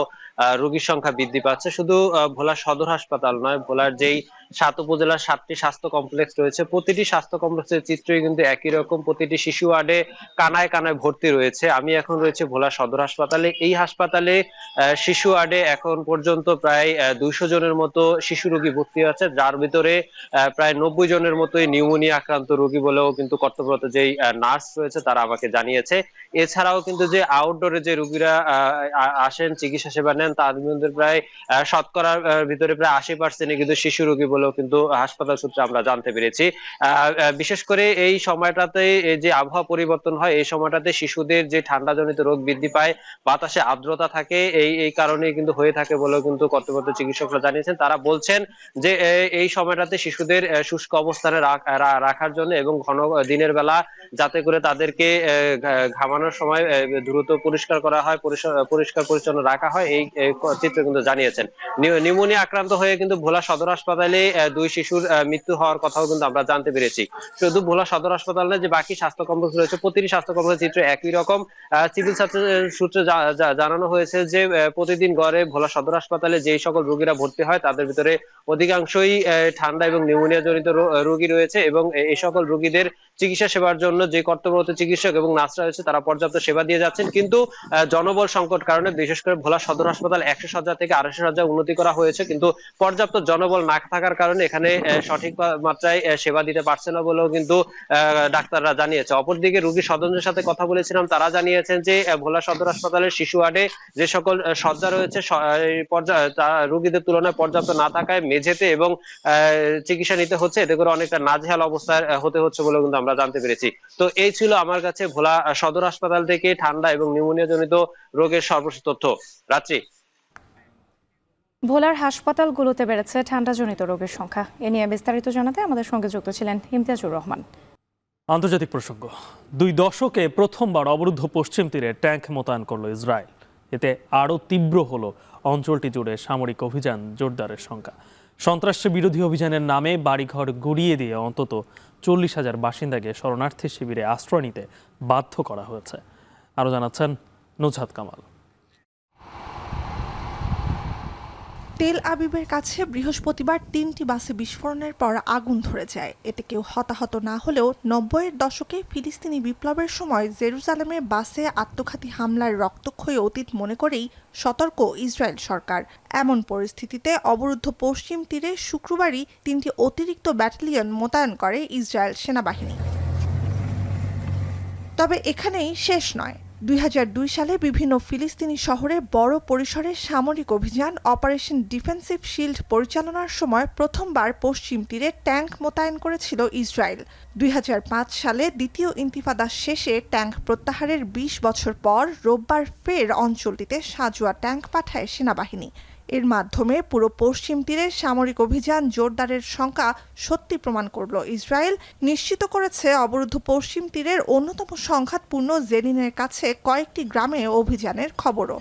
রোগীর সংখ্যা বৃদ্ধি পাচ্ছে। শুধু ভোলা সদর হাসপাতাল নয়, ভোলার যেই 7 উপজেলার 7টি স্বাস্থ্য কমপ্লেক্স রয়েছে, প্রতিটি স্বাস্থ্য কমপ্লেক্সের চিত্রই কিন্তু একই রকম। প্রতিটি শিশু ওয়ার্ডে কানায় কানায় ভর্তি রয়েছে। আমি এখন রয়েছে ভোলা সদর হাসপাতালে। এই হাসপাতালে শিশু ওয়ার্ডে এখন পর্যন্ত প্রায় 200 জনের মতো শিশু রোগী ভর্তি আছে, যার ভিতরে প্রায় 90 জনের মতোই নিউমোনিয়া আক্রান্ত রোগী বলেও কিন্তু কর্তব্যরত যেই নার্স রয়েছে তারা আমাকে জানিয়েছে। এছাড়াও কিন্তু যে আউটডোরে যে রোগীরা আসেন চিকিৎসা সেবা নেন, তার মধ্যে প্রায় শতকরার ভিতরে প্রায় 80% কিন্তু শিশু রোগী বলেও কিন্তু হাসপাতাল সূত্রে আমরা জানতে পেরেছি। বিশেষ করে এই সময়টাতে যে আবহাওয়া পরিবর্তন হয়, এই সময়টাতে শিশুদের যে ঠান্ডাজনিত রোগ বৃদ্ধি পায়, বাতাসে আর্দ্রতা থাকে, এই কারণে কিন্তু হয়ে থাকে বলেও কিন্তু কর্তব্যরত চিকিৎসকরা জানিয়েছেন। তারা বলছেন যে এই সময়টাতে শিশুদের শুষ্ক অবস্থানে রাখার জন্য এবং ঘন দিনের বেলা যাতে করে তাদেরকে ঘামানোর সময় দ্রুত পরিষ্কার করা হয়, পরিষ্কার পরিচ্ছন্ন রাখা হয়, এই চিত্র কিন্তু জানিয়েছেন। নিউমোনিয়া আক্রান্ত হয়ে কিন্তু ভোলা সদর হাসপাতালে 2 শিশুর মৃত্যু হওয়ার কথাও কিন্তু আমরা জানতে পেরেছি। শুধু ভোলা সদর হাসপাতালে যে বাকি স্বাস্থ্য কমপ্লেক্স রয়েছে, প্রতিটি স্বাস্থ্য কমপ্লেক্স চিত্র একই রকম। সিভিল সূত্রে জানানো হয়েছে যে প্রতিদিন গড়ে ভোলা সদর হাসপাতালে যেই সকল রোগীরা ভর্তি হয় তাদের ভিতরে অধিকাংশই ঠান্ডা এবং নিউমোনিয়া জনিত রোগী রয়েছে এবং এই সকল রোগীদের চিকিৎসা সেবার জন্য যে কর্তব্যরত চিকিৎসক এবং নার্সরা রয়েছে তারা পর্যাপ্ত সেবা দিয়ে যাচ্ছেন। কিন্তু জনবল সংকট কারণে বিশেষ করে ভোলা সদর হাসপাতাল 100 শয্যা থেকে 250 শয্যা উন্নতি করা হয়েছে, কিন্তু পর্যাপ্ত জনবল না থাকার কারণে এখানে সঠিক মাত্রায় সেবা দিতে পারছে না বলেও কিন্তু ডাক্তাররা জানিয়েছে। অপরদিকে রোগীর স্বজনদের সাথে কথা বলেছিলাম, তারা জানিয়েছেন যে ভোলা সদর হাসপাতালের শিশু ওয়ার্ডে যে সকল শয্যা রয়েছে রোগীদের তুলনায় পর্যাপ্ত না থাকায় মেঝেতে এবং চিকিৎসা নিতে হচ্ছে, এতে করে অনেকটা নাজেহাল অবস্থায় হতে হচ্ছে বলে কিন্তু আমরা জানতে পেরেছি। তো এই ছিল আমার কাছে ভোলা সদর হাসপাতাল থেকে ঠান্ডা এবং নিউমোনিয়া জনিত রোগের সর্বশেষ তথ্য। রাত্রি। ভোলার হাসপাতালগুলোতে বেড়েছে ঠান্ডাজনিত রোগের সংখ্যা। এ নিয়ে বিস্তারিত জানাতে আমাদের সঙ্গে যুক্ত ছিলেন ইমতিয়াজুর রহমান। আন্তর্জাতিক প্রসঙ্গ, 2 দশকে প্রথমবার অবরুদ্ধ পশ্চিম তীরে ট্যাঙ্ক মোতায়েন করল ইসরায়েল। এতে আরও তীব্র হলো অঞ্চলটি জুড়ে সামরিক অভিযান জোরদারের সংখ্যা। সন্ত্রাস বিরোধী অভিযানের নামে বাড়িঘর গুড়িয়ে দিয়ে অন্তত 40,000 বাসিন্দাকে শরণার্থী শিবিরে আশ্রয় নিতে বাধ্য করা হয়েছে। আরও জানাচ্ছেন নুজহাত কামাল। তেল আবিবের কাছে বৃহস্পতিবার 3টি বাসে বিস্ফোরণের পর আগুন ধরে যায়। এতে কেউ হতাহত না হলেও 90-এর দশকে ফিলিস্তিনি বিপ্লবের সময় জেরুজালেমে বাসে আত্মঘাতী হামলার রক্তক্ষয়ী অতীত মনে করেই সতর্ক ইসরায়েল সরকার। এমন পরিস্থিতিতে অবরুদ্ধ পশ্চিম তীরে শুক্রবারই 3টি অতিরিক্ত ব্যাটালিয়ন মোতায়েন করে ইসরায়েল সেনাবাহিনী। তবে এখানেই শেষ নয়। 2002 সালে বিভিন্ন ফিলিস্তিনি শহরে বড় পরিসরে সামরিক অভিযান অপারেশন ডিফেন্সিভ শিল্ড পরিচালনার সময় প্রথমবার পশ্চিম তীরে ট্যাঙ্ক মোতায়েন করেছিল ইসরায়েল। 2005 সালে দ্বিতীয় ইন্তিফাদা শেষে ট্যাঙ্ক প্রত্যাহারের 20 বছর পর রোববার ফের অঞ্চলটিতে সাঁজোয়া ট্যাঙ্ক পাঠায় সেনাবাহিনী। এর মাধ্যমে পুরো পশ্চিম তীরে সামরিক অভিযান জোরদারের সংখ্যা সত্যি প্রমাণ করল ইসরায়েল। নিশ্চিত করেছে অবরুদ্ধ পশ্চিম তীরের অন্যতম সংঘাতপূর্ণ জেনিনের কাছে কয়েকটি গ্রামে অভিযানের খবরও।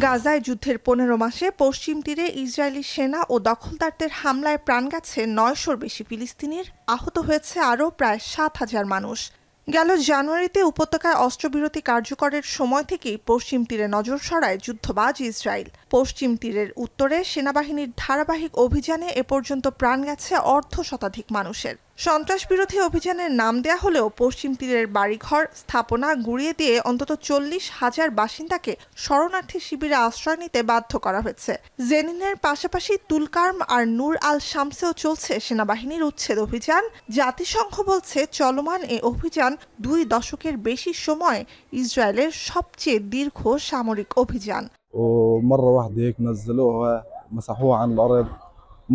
গাজায় যুদ্ধের 15 মাসে পশ্চিম তীরে ইসরায়েলি সেনা ও দখলদারদের হামলায় প্রাণ গেছে 900-র বেশি ফিলিস্তিনির, আহত হয়েছে আরও প্রায় 7,000 মানুষ। গেল জানুয়ারিতে উপত্যকায় অস্ত্রবিরতি কার্যকরের সময় থেকেই পশ্চিম তীরে নজর সরায় যুদ্ধবাজ ইসরায়েল। পশ্চিম তীরের উত্তরে সেনাবাহিনীর ধারাবাহিক অভিযানে এ পর্যন্ত প্রাণ গেছে 1/2 শতাধিক মানুষের। সন্ত্রাস বিরোধী অভিযানের নাম দেয়া হলেও পশ্চিম তীরের বাড়িঘর স্থাপনা গুঁড়িয়ে দিয়ে অন্তত 40,000 বাসিন্দাকে শরণার্থী শিবিরে আশ্রয় নিতে বাধ্য করা হয়েছে। জেনিনের পাশাপাশি তুলকার্ম আর নূর আল শামসেও চলছে সেনাবাহিনীর উচ্ছেদ অভিযান। জাতিসংঘ বলছে চলমান এ অভিযান 2 দশকের বেশি সময় ইসরায়েলের সবচেয়ে দীর্ঘ সামরিক অভিযান। ومرة واحدة هيك نزلوها مسحوها عن الأرض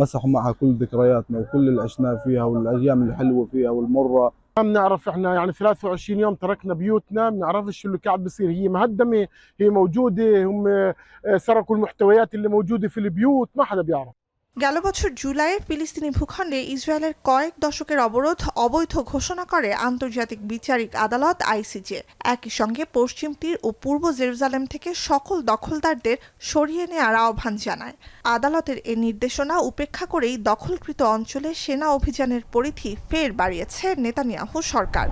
مسحوا معها كل ذكرياتنا وكل اللي عشناه فيها والأيام الحلوة فيها والمرة. ما بنعرف احنا يعني 23 يوم تركنا بيوتنا، ما بنعرفش شو اللي قاعد بيصير. هي مهدمة، هي موجودة، هم سرقوا المحتويات اللي موجودة في البيوت، ما حدا بيعرف. গেল বছর জুলাইয়ে ফিলিস্তিনি ভূখণ্ডে ইসরায়েলের কয়েক দশকের অবরোধ অবৈধ ঘোষণা করে আন্তর্জাতিক বিচারিক আদালত আইসিজে। একই সঙ্গে পশ্চিম তীর ও পূর্ব জেরুজালেম থেকে সকল দখলদারদের সরিয়ে নেওয়ার আহ্বান জানায়। আদালতের এ নির্দেশনা উপেক্ষা করেই দখলকৃত অঞ্চলে সেনা অভিযানের পরিধি ফের বাড়িয়েছে নেতানিয়াহু সরকার।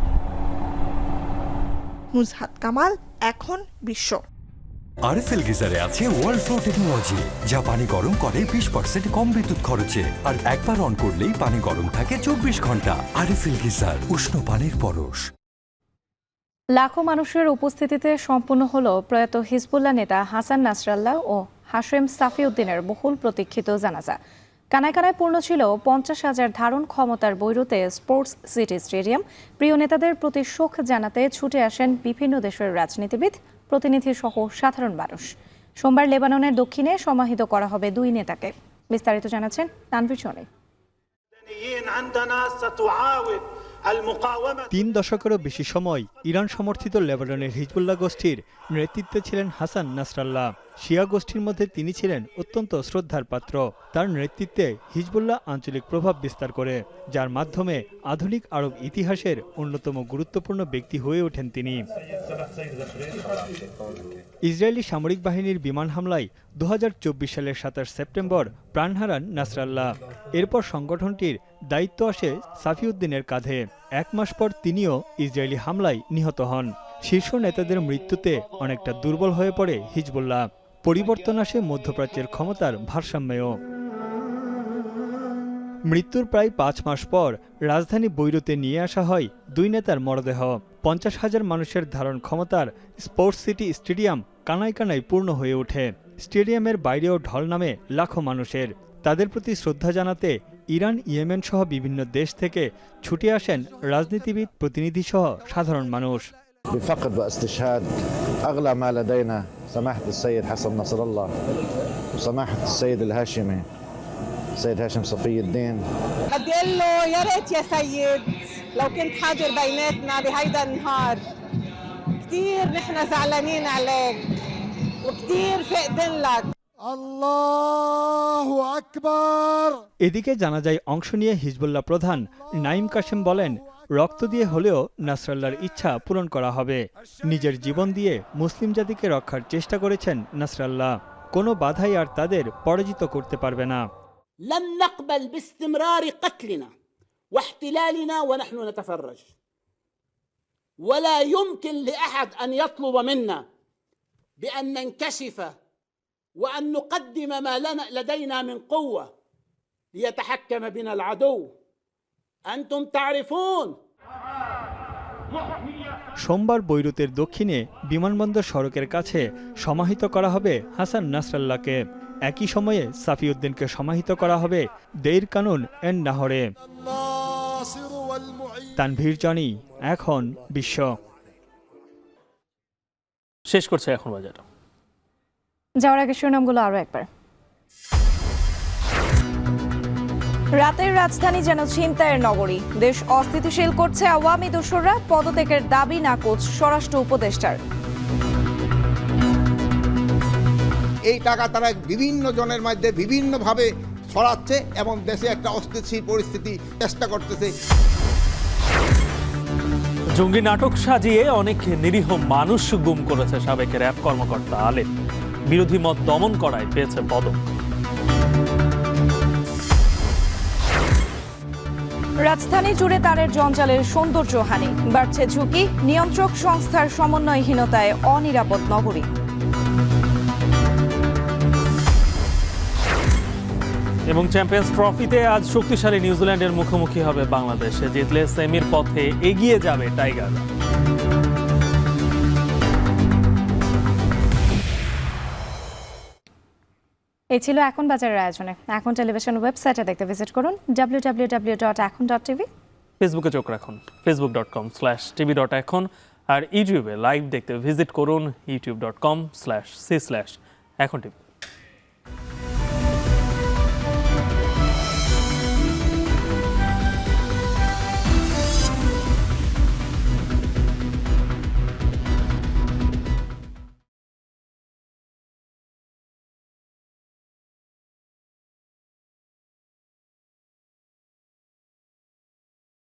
নুজহাত কামাল, এখন বিশ্ব। আরএফএল গিজারে আছে ওয়ার্ল্ড ফ্লো টেকনোলজি, যা পানি গরম করে 20% কম বিদ্যুৎ খরচে, আর একবার অন করলেই পানি গরম থাকে 24 ঘন্টা। আরএফএল গিজার, উষ্ণ পানির পরশ। লাখো মানুষের উপস্থিতিতে সম্পন্ন হলো প্রয়াত হিজবুল্লাহ নেতা হাসান নাসরাল্লাহ ও হাশেম সাফিউদ্দিনের বহুল প্রতীক্ষিত জানাজা। কানায় কানায় পূর্ণ ছিল 50,000 ধারণ ক্ষমতার বৈরুতে স্পোর্টস সিটি স্টেডিয়াম। প্রিয় নেতাদের প্রতি শোক জানাতে ছুটে আসেন বিভিন্ন দেশের রাজনীতিবিদ, প্রতিনিধি সহ সাধারণ মানুষ। সোমবার লেবাননের দক্ষিণে সমাহিত করা হবে 2 নেতাকে। বিস্তারিত জানাচ্ছেন তানভীর চলে। 3 দশকেরও বেশি সময় ইরান সমর্থিত লেবাননের হিজবুল্লাহ গোষ্ঠীর নেতৃত্বে ছিলেন হাসান নাসরাল্লাহ। শিয়া গোষ্ঠীর মধ্যে তিনি ছিলেন অত্যন্ত শ্রদ্ধার পাত্র। তার নেতৃত্বে হিজবুল্লাহ আঞ্চলিক প্রভাব বিস্তার করে, যার মাধ্যমে আধুনিক আরব ইতিহাসের অন্যতম গুরুত্বপূর্ণ ব্যক্তি হয়ে ওঠেন তিনি। ইসরায়েলি সামরিক বাহিনীর বিমান হামলায় 2024 সালের 27 সেপ্টেম্বর প্রাণ হারান নাসরাল্লাহ। এরপর সংগঠনটির দায়িত্ব আসে সাফিউদ্দিনের কাঁধে। 1 মাস পর তিনিও ইসরায়েলি হামলায় নিহত হন। শীর্ষ নেতাদের মৃত্যুতে অনেকটা দুর্বল হয়ে পড়ে হিজবুল্লাহ। পরিবর্তন আসে মধ্যপ্রাচ্যের ক্ষমতার ভারসাম্যেও। মৃত্যুর প্রায় 5 মাস পর রাজধানী বৈরুতে নিয়ে আসা হয় 2 নেতার মরদেহ। 50,000 মানুষের ধারণ ক্ষমতার স্পোর্টস সিটি স্টেডিয়াম কানায় কানায় পূর্ণ হয়ে ওঠে। স্টেডিয়ামের বাইরেও ঢল নামে লাখো মানুষের। তাদের প্রতি শ্রদ্ধা জানাতে ইরান, ইয়েমেন সহ বিভিন্ন দেশ থেকে ছুটে আসেন রাজনীতিবিদ, প্রতিনিধি সহ সাধারণ মানুষ। بفقد واستشهاد أغلى ما لدينا سماحة السيد حسن نصر الله وسماحة السيد الهاشمي السيد هاشم صفي الدين. بدي أقول له يا ريت يا سيد لو كنت حاضر بيناتنا بهيدا النهار. كثير نحن زعلانين عليك وكثير فاقدين لك. আল্লাহু আকবার। এদিকে জানাজায় অংশ নিয়ে হিজবুল্লাহ প্রধান নাইম কাশেম বলেন, রক্ত দিয়ে হলেও নাসরাল্লাহর ইচ্ছা পূরণ করা হবে। নিজের জীবন দিয়ে মুসলিম জাতিকে রক্ষার চেষ্টা করেছেন নাসরাল্লাহ। কোনো বাধাই আর তাদের পরাজিত করতে পারবে না। لن نقبل باستمرار قتلنا واحتلالنا ونحن نتفرج، ولا يمكن لأحد أن يطلب منا بأن ننكشف وأن نقدم ما لدينا من قوة ليتحكم بنا العدو. أنتم تعرفون. সোমবার বৈরুতের দক্ষিণে বিমানবন্দর সড়কের কাছে সমাহিত করা হবে হাসান নাসরাল্লাহকে। একই সময়ে সাফিউদ্দিনকে সমাহিত করা হবে দেইর কানুন এন নাহরে। তানভীর জনি, এখন বিশ্ব। শেষ করছে এখন বাজার। যাওয়ার আগে শিরোনামগুলো আরো একবার। রাতের রাজধানী যেন ছিনতাইয়ের নগরী। দেশ অস্থিতিশীল করছে আওয়ামী দোসররা। পদত্যাগের দাবি নাকচ স্বরাষ্ট্র উপদেষ্টার। এই টাকা তারা বিভিন্ন জনের মধ্যে বিভিন্নভাবে ছড়াচ্ছে এবং দেশে একটা অস্থিতিশীল পরিস্থিতি চেষ্টা করতেছে। জঙ্গি নাটক সাজিয়ে অনেক নিরীহ মানুষ গুম করেছে সাবেক র্যাব কর্মকর্তা আলেম। বিরোধী মত দমন করায় পেয়েছে পদক। রাজধানী জুড়ে তারের জঞ্জালের সৌন্দর্যহানি। বাড়ছে ঝুঁকি। নিয়ন্ত্রক সংস্থার সমন্বয়হীনতায় অনিরাপদ নগরী। এবং চ্যাম্পিয়ন্স ট্রফিতে আজ শক্তিশালী নিউজিল্যান্ডের মুখোমুখি হবে বাংলাদেশে। জিতলে সেমির পথে এগিয়ে যাবে টাইগার। এই ছিল এখন বাজারের আয়োজনে। এখন টেলিভিশন ওয়েবসাইটে দেখতে ভিজিট করুন www.ekon.tv। ফেসবুকে চোখ রাখুন facebook.com/tv.ekon, আর ইউটিউবে লাইভ দেখতে ভিজিট করুন youtube.com/c/ekhon tv।